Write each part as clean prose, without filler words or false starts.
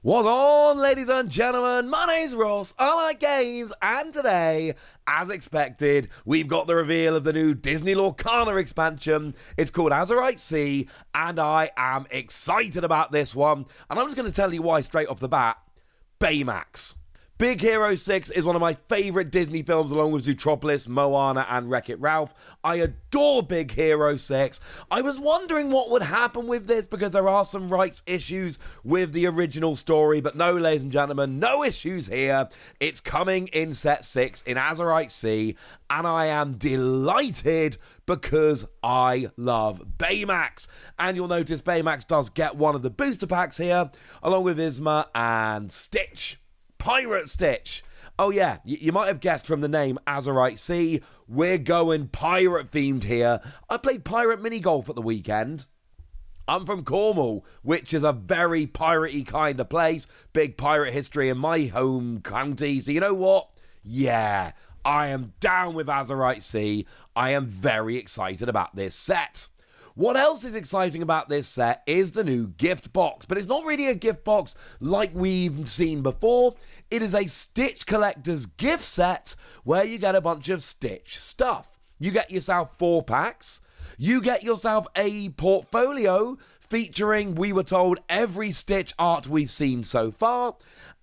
What's on, ladies and gentlemen? My name's Ross, I like games, and today, as expected, we've got the reveal of the new Disney Lorcana expansion. It's called Azurite Sea, and I am excited about this one, and I'm just going to tell you why straight off the bat. Baymax. Big Hero 6 is one of my favourite Disney films along with Zootropolis, Moana and Wreck-It Ralph. I adore Big Hero 6. I was wondering what would happen with this because there are some rights issues with the original story, but no, ladies and gentlemen, no issues here. It's coming in Set 6 in Azurite Sea, and I am delighted because I love Baymax. And you'll notice Baymax does get one of the booster packs here, along with Isma and Stitch. Pirate Stitch. Oh yeah, you might have guessed from the name Azurite Sea, we're going pirate themed here. I played pirate mini golf at the weekend. I'm from Cornwall, which is a very piratey kind of place. Big pirate history in my home county. So you know what? Yeah, I am down with Azurite Sea. I am very excited about this set. What else is exciting about this set is the new gift box, but it's not really a gift box like we've seen before. It is a Stitch Collector's gift set where you get a bunch of Stitch stuff. You get yourself 4 packs. You get yourself a portfolio featuring, we were told, every Stitch art we've seen so far.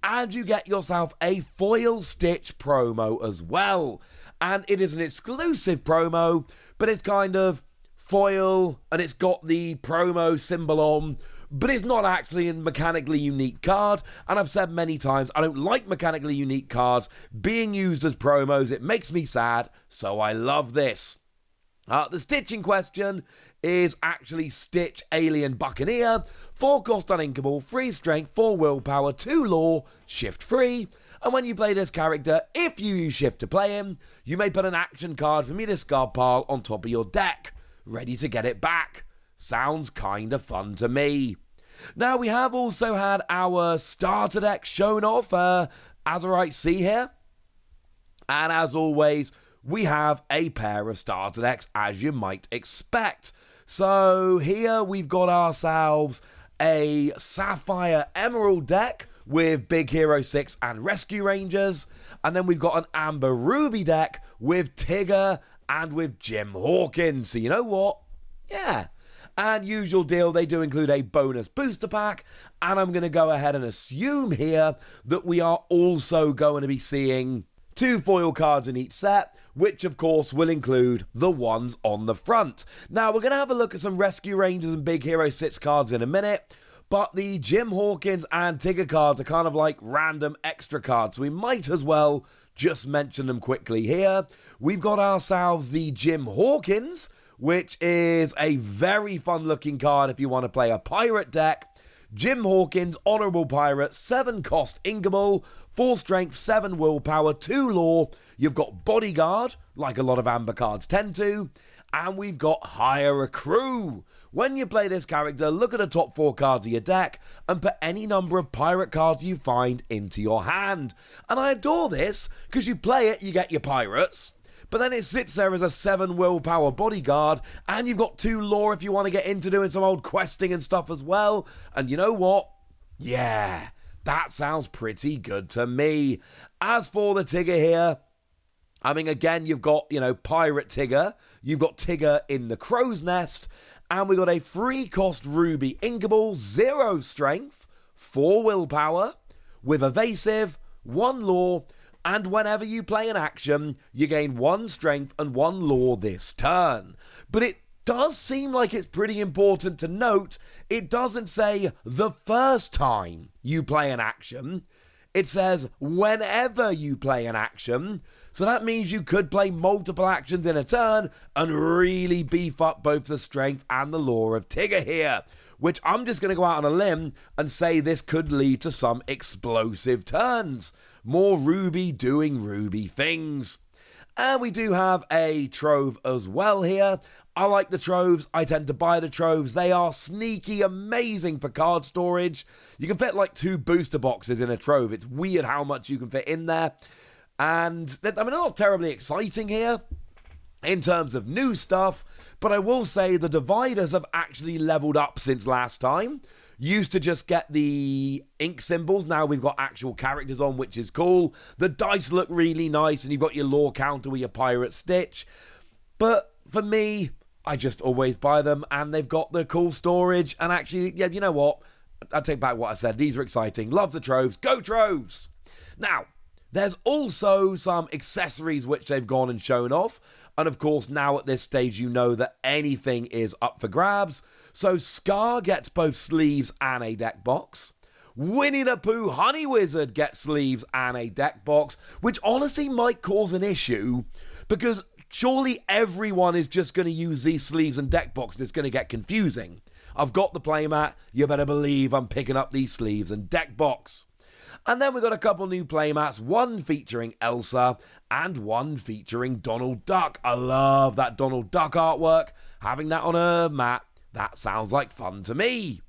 And you get yourself a foil Stitch promo as well. And it is an exclusive promo, but it's kind of foil, and it's got the promo symbol on, but it's not actually a mechanically unique card. And I've said many times, I don't like mechanically unique cards being used as promos. It makes me sad, so I love this. The Stitch in question is actually Stitch Alien Buccaneer, 4 cost uninkable, 3 strength, 4 willpower, 2 lore, shift free. And when you play this character, if you use shift to play him, you may put an action card from your discard pile on top of your deck, ready to get it back. Sounds kinda fun to me. Now, we have also had our starter deck shown off, Azurite Sea here. And as always, we have a pair of starter decks, as you might expect. So here we've got ourselves a Sapphire Emerald deck with Big Hero 6 and Rescue Rangers. And then we've got an Amber Ruby deck with Tigger and with Jim Hawkins. So you know what? Yeah. And usual deal, they do include a bonus booster pack. And I'm going to go ahead and assume here that we are also going to be seeing 2 foil cards in each set, which of course will include the ones on the front. Now, we're going to have a look at some Rescue Rangers and Big Hero 6 cards in a minute. But the Jim Hawkins and Tigger cards are kind of like random extra cards. So we might as well just mention them quickly here. We've got ourselves the Jim Hawkins, which is a very fun looking card if you want to play a pirate deck. Jim Hawkins, Honourable Pirate, 7 cost inkable, 4 strength, 7 willpower, 2 lore. You've got Bodyguard, like a lot of Amber cards tend to. And we've got Hire a Crew. When you play this character, look at the top 4 cards of your deck and put any number of pirate cards you find into your hand. And I adore this, because you play it, you get your pirates. But then it sits there as a 7 willpower bodyguard, and you've got 2 lore if you want to get into doing some old questing and stuff as well. And you know what? Yeah, that sounds pretty good to me. As for the Tigger here, I mean, again, you've got, Pirate Tigger. You've got Tigger in the Crow's Nest. And we got a 3 cost Ruby Inkable, 0 strength, 4 willpower, with Evasive, 1 lore. And whenever you play an action, you gain 1 strength and 1 lore this turn. But it does seem like it's pretty important to note, it doesn't say the first time you play an action. It says whenever you play an action. So that means you could play multiple actions in a turn and really beef up both the strength and the lore of Tigger here. Which I'm just going to go out on a limb and say this could lead to some explosive turns. More Ruby doing Ruby things. And we do have a trove as well here. I like the troves. I tend to buy the troves. They are sneaky amazing for card storage. You can fit like 2 booster boxes in a trove. It's weird how much you can fit in there. And they're not terribly exciting here in terms of new stuff, but I will say the dividers have actually leveled up since last time. Used to just get the ink symbols. Now we've got actual characters on, which is cool. The dice look really nice, and you've got your lore counter with your pirate stitch. But for me, I just always buy them, and they've got the cool storage. And actually, yeah, you know what? I take back what I said. These are exciting. Love the troves. Go troves! Now, there's also some accessories which they've gone and shown off. And of course, now at this stage, you know that anything is up for grabs. So Scar gets both sleeves and a deck box. Winnie the Pooh Honey Wizard gets sleeves and a deck box, which honestly might cause an issue because surely everyone is just going to use these sleeves and deck boxes. It's going to get confusing. I've got the playmat. You better believe I'm picking up these sleeves and deck box. And then we've got a couple new playmats, one featuring Elsa and one featuring Donald Duck. I love that Donald Duck artwork. Having that on a mat, that sounds like fun to me.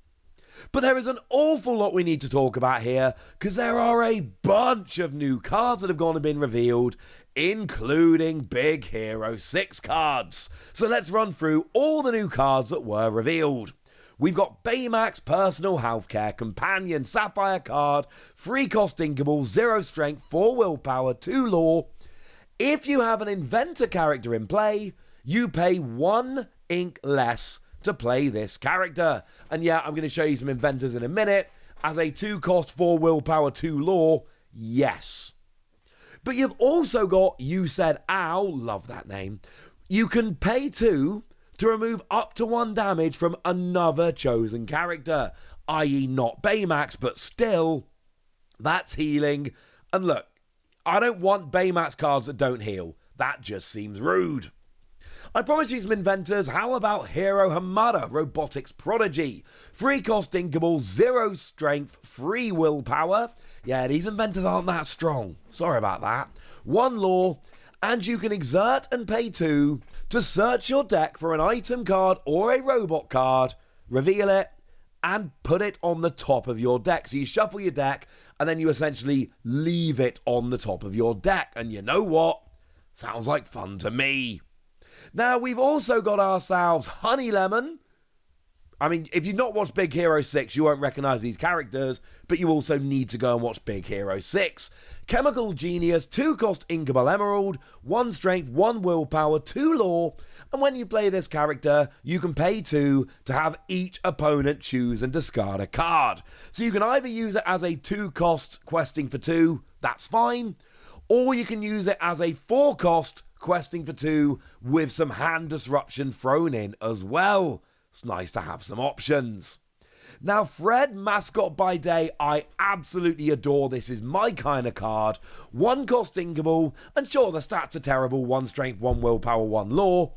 But there is an awful lot we need to talk about here because there are a bunch of new cards that have gone and been revealed, including Big Hero 6 cards. So let's run through all the new cards that were revealed. We've got Baymax Personal Healthcare Companion Sapphire card, 3 cost inkable, 0 strength, 4 willpower, 2 lore. If you have an inventor character in play, you pay 1 ink less to play this character. And yeah, I'm going to show you some inventors in a minute. As a 2 cost, 4 willpower, 2 lore, yes. But you've also got You Said Ow, love that name. You can pay 2 to remove up to 1 damage from another chosen character, i.e. not Baymax, but still, that's healing. And look, I don't want Baymax cards that don't heal. That just seems rude. I promised you some inventors. How about Hiro Hamada, Robotics Prodigy? 3 cost inkable, 0 strength, 3 willpower. Yeah, these inventors aren't that strong. Sorry about that. 1 lore. And you can exert and pay 2 to search your deck for an item card or a robot card, reveal it, and put it on the top of your deck. So you shuffle your deck, and then you essentially leave it on the top of your deck. And you know what? Sounds like fun to me. Now, we've also got ourselves Honey Lemon. I mean, if you've not watched Big Hero 6, you won't recognise these characters, but you also need to go and watch Big Hero 6. Chemical Genius, 2 cost Inkable Emerald, 1 strength, 1 willpower, 2 lore, and when you play this character, you can pay 2 to have each opponent choose and discard a card. So you can either use it as a 2 cost questing for 2, that's fine, or you can use it as a 4 cost questing for 2 with some hand disruption thrown in as well. It's nice to have some options. Now, Fred, Mascot by Day, I absolutely adore. This is my kind of card. 1 cost inkable, and sure, the stats are terrible. 1 strength, 1 willpower, 1 lore.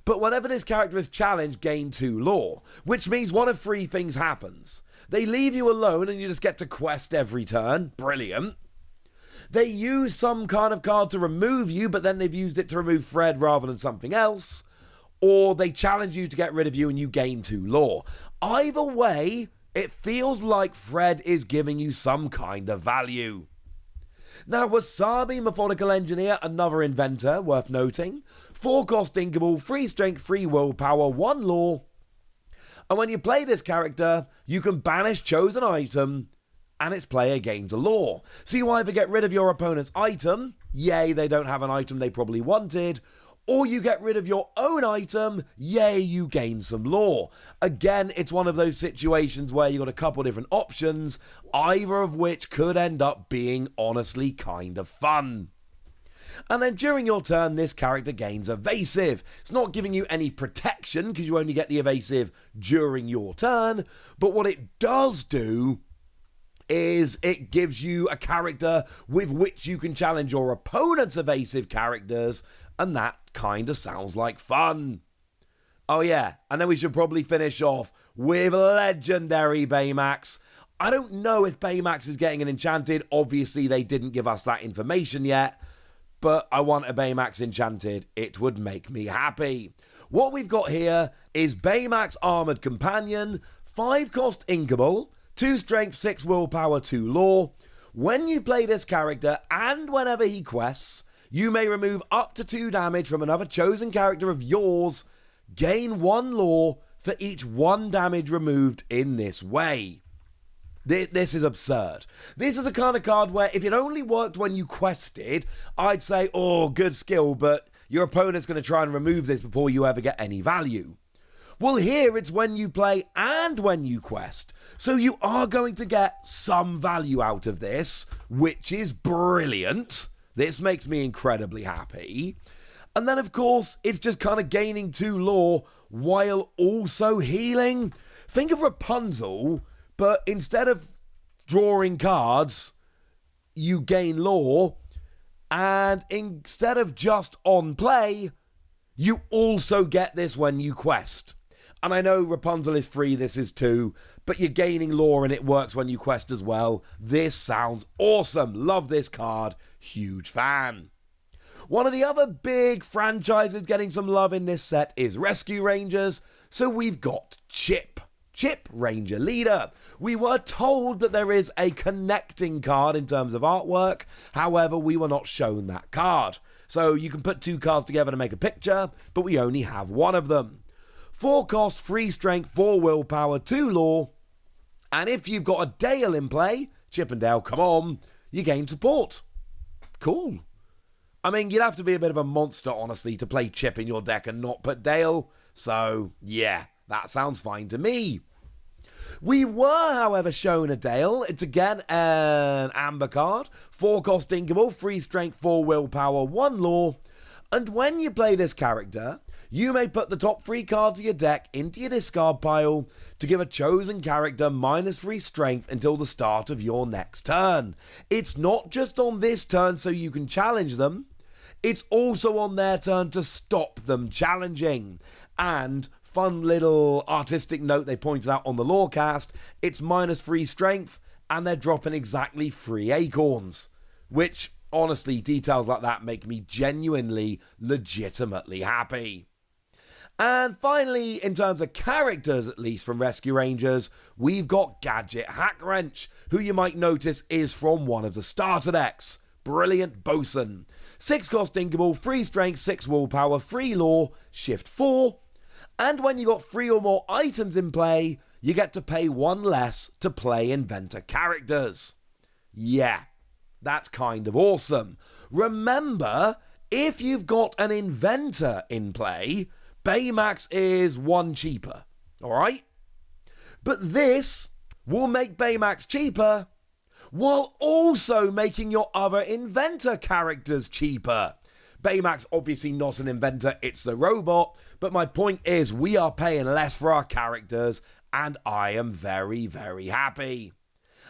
But whenever this character is challenged, gain 2 lore, which means one of 3 things happens. They leave you alone and you just get to quest every turn. Brilliant. They use some kind of card to remove you, but then they've used it to remove Fred rather than something else. Or they challenge you to get rid of you and you gain 2 lore. Either way, it feels like Fred is giving you some kind of value. Now, Wasabi, Methodical Engineer, another inventor, worth noting. 4 cost inkable, 3 strength, 3 willpower, 1 lore. And when you play this character, you can banish chosen item and its player gains a lore. So you either get rid of your opponent's item, yay, they don't have an item they probably wanted, or you get rid of your own item, yay, you gain some lore. Again, it's one of those situations where you've got a couple different options, either of which could end up being honestly kind of fun. And then during your turn, this character gains evasive. It's not giving you any protection because you only get the evasive during your turn, but what it does do is it gives you a character with which you can challenge your opponent's evasive characters, and that kind of sounds like fun. Oh yeah, and then we should probably finish off with legendary Baymax. I don't know if Baymax is getting an enchanted. Obviously, they didn't give us that information yet, but I want a Baymax enchanted. It would make me happy. What we've got here is Baymax Armored Companion, 5 cost inkable, 2 strength, 6 willpower, 2 lore. When you play this character and whenever he quests, you may remove up to 2 damage from another chosen character of yours, gain 1 lore, for each 1 damage removed in this way. This is absurd. This is the kind of card where if it only worked when you quested, I'd say, oh, good skill, but your opponent's going to try and remove this before you ever get any value. Well, here it's when you play and when you quest. So you are going to get some value out of this, which is brilliant. This makes me incredibly happy. And then, of course, it's just kind of gaining 2 lore while also healing. Think of Rapunzel, but instead of drawing cards, you gain lore. And instead of just on play, you also get this when you quest. And I know Rapunzel is free, this is too, but you're gaining lore and it works when you quest as well. This sounds awesome. Love this card. Huge fan. One of the other big franchises getting some love in this set is Rescue Rangers. So we've got Chip, Ranger Leader. We were told that there is a connecting card in terms of artwork. However, we were not shown that card. So you can put 2 cards together to make a picture, but we only have 1 of them. 4 cost, 3 strength, 4 willpower, 2 lore. And if you've got a Dale in play, Chip and Dale, come on, you gain support. Cool. I mean, you'd have to be a bit of a monster, honestly, to play Chip in your deck and not put Dale. So, yeah, that sounds fine to me. We were, however, shown a Dale. It's again an Amber card. 4 cost Inkable, 3 strength, 4 willpower, 1 lore. And when you play this character, you may put the top 3 cards of your deck into your discard pile to give a chosen character -3 strength until the start of your next turn. It's not just on this turn so you can challenge them. It's also on their turn to stop them challenging. And fun little artistic note they pointed out on the Lorecast, it's -3 strength and they're dropping exactly 3 acorns. Which, honestly, details like that make me genuinely, legitimately happy. And finally, in terms of characters, at least from Rescue Rangers, we've got Gadget Hackwrench, who you might notice is from one of the starter decks. Brilliant Bosun. 6 cost Inkable, 3 strength, 6 willpower, 3 lore, shift 4. And when you got 3 or more items in play, you get to pay 1 less to play Inventor characters. Yeah, that's kind of awesome. Remember, if you've got an Inventor in play, Baymax is 1 cheaper, alright? But this will make Baymax cheaper while also making your other Inventor characters cheaper. Baymax obviously not an Inventor, it's a robot, but my point is we are paying less for our characters and I am very, very happy.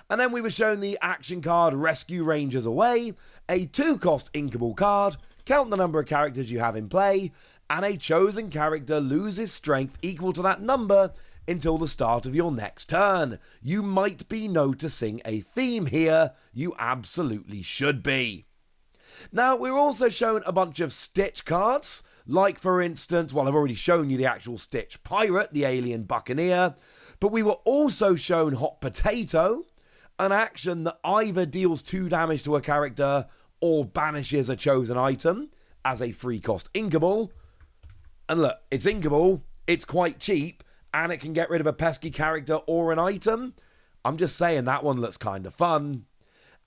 And then we were shown the action card Rescue Rangers Away, a 2 cost inkable card, count the number of characters you have in play, and a chosen character loses strength equal to that number until the start of your next turn. You might be noticing a theme here. You absolutely should be. Now, we're also shown a bunch of Stitch cards, like for instance, well, I've already shown you the actual Stitch Pirate, the Alien Buccaneer, but we were also shown Hot Potato, an action that either deals 2 damage to a character or banishes a chosen item as a 3 cost inkable. And look, it's inkable, it's quite cheap, and it can get rid of a pesky character or an item. I'm just saying that one looks kind of fun.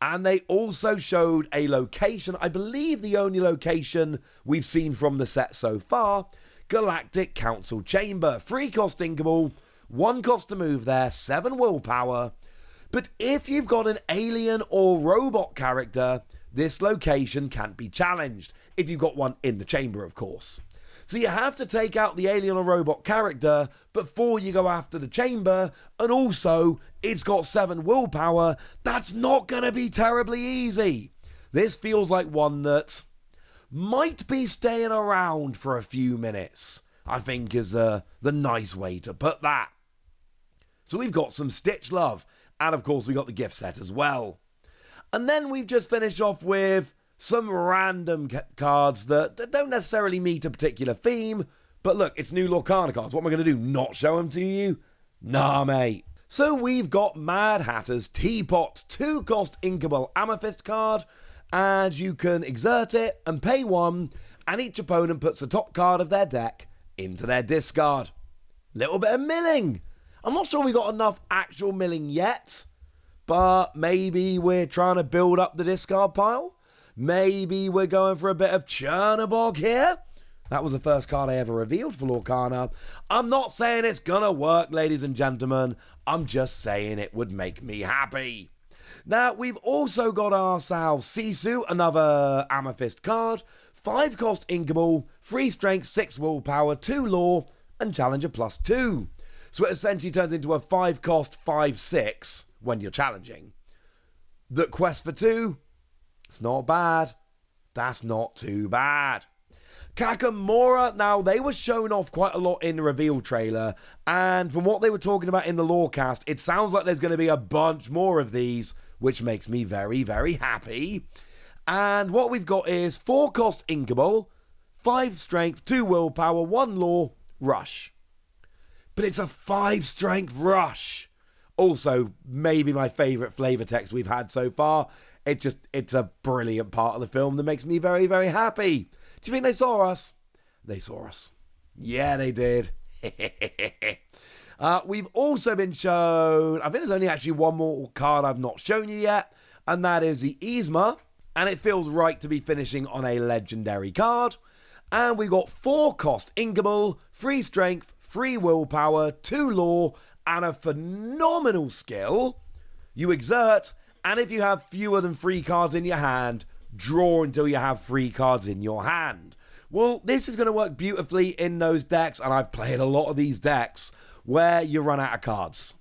And they also showed a location, I believe the only location we've seen from the set so far, Galactic Council Chamber. 3 cost inkable, 1 cost to move there, 7 willpower. But if you've got an alien or robot character, this location can't be challenged. If you've got one in the chamber, of course. So you have to take out the alien or robot character before you go after the chamber, and also, it's got 7 willpower. That's not going to be terribly easy. This feels like one that might be staying around for a few minutes, I think is the nice way to put that. So we've got some Stitch love, and of course we got the gift set as well. And then we've just finished off with some random cards that don't necessarily meet a particular theme, but look, it's new Lorcana cards. What am I going to do, not show them to you? Nah, mate. So we've got Mad Hatter's Teapot, 2 cost inkable amethyst card, and you can exert it and pay 1, and each opponent puts the top card of their deck into their discard. Little bit of milling. I'm not sure we got enough actual milling yet, but maybe we're trying to build up the discard pile. Maybe we're going for a bit of Chernobog here. That was the first card I ever revealed for Lorcana. I'm not saying it's gonna work, ladies and gentlemen. I'm just saying it would make me happy. Now, we've also got ourselves Sisu, another Amethyst card. 5 cost Inkable, 3 strength, 6 willpower, 2 lore, and Challenger +2. So it essentially turns into a 5 cost 5/6 when you're challenging. The quest for 2, it's not bad. That's not too bad. Kakamora, now they were shown off quite a lot in the reveal trailer, and from what they were talking about in the Lorecast, it sounds like there's going to be a bunch more of these, which makes me very, very happy. And what we've got is 4 cost Inkable, 5 strength, 2 willpower, 1 lore, rush. But it's a 5 strength rush. Also, maybe my favourite flavour text we've had so far. It's a brilliant part of the film that makes me very, very happy. Do you think they saw us? They saw us. Yeah, they did. We've also been shown, I think there's only actually one more card I've not shown you yet, and that is the Yzma, and it feels right to be finishing on a legendary card. And we've got 4 cost Inkable, 3 strength, 3 willpower, 2 lore, and a phenomenal skill. You exert, and if you have fewer than 3 cards in your hand, draw until you have 3 cards in your hand. Well, this is going to work beautifully in those decks, and I've played a lot of these decks where you run out of cards.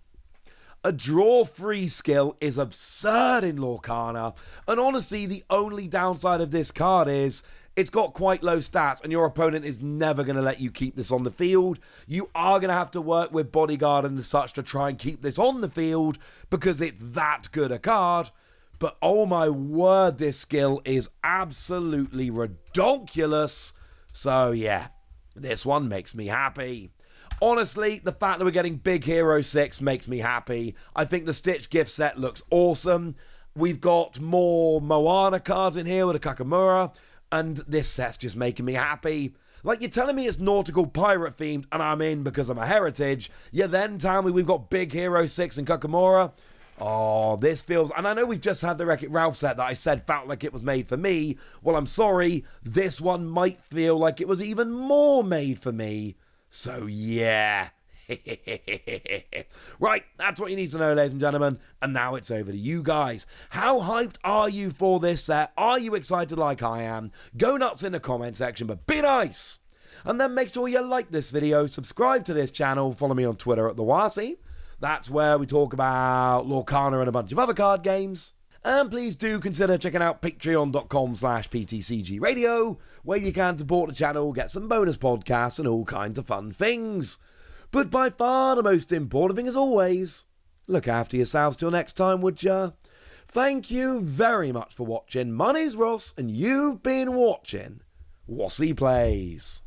A draw free skill is absurd in Lorcana, and honestly, the only downside of this card is it's got quite low stats, and your opponent is never going to let you keep this on the field. You are going to have to work with Bodyguard and such to try and keep this on the field because it's that good a card. But oh my word, this skill is absolutely redonkulous. So yeah, this one makes me happy. Honestly, the fact that we're getting Big Hero 6 makes me happy. I think the Stitch gift set looks awesome. We've got more Moana cards in here with a Kakamura, and this set's just making me happy. Like, you're telling me it's nautical pirate themed and I'm in because I'm a heritage. You then tell me we've got Big Hero 6 and Kakamura. Oh, this feels... And I know we've just had the Wreck-It Ralph set that I said felt like it was made for me. Well, I'm sorry. This one might feel like it was even more made for me. So, yeah. Right, that's what you need to know, ladies and gentlemen. And now it's over to you guys. How hyped are you for this set? Are you excited like I am? Go nuts in the comment section, but be nice. And then make sure you like this video, subscribe to this channel, follow me on Twitter at TheWasi. That's where we talk about Lorcana and a bunch of other card games. And please do consider checking out patreon.com/PTCGradio, where you can support the channel, get some bonus podcasts and all kinds of fun things. But by far the most important thing as always, look after yourselves till next time, would ya? Thank you very much for watching. My name's Ross, and you've been watching Wasi Plays.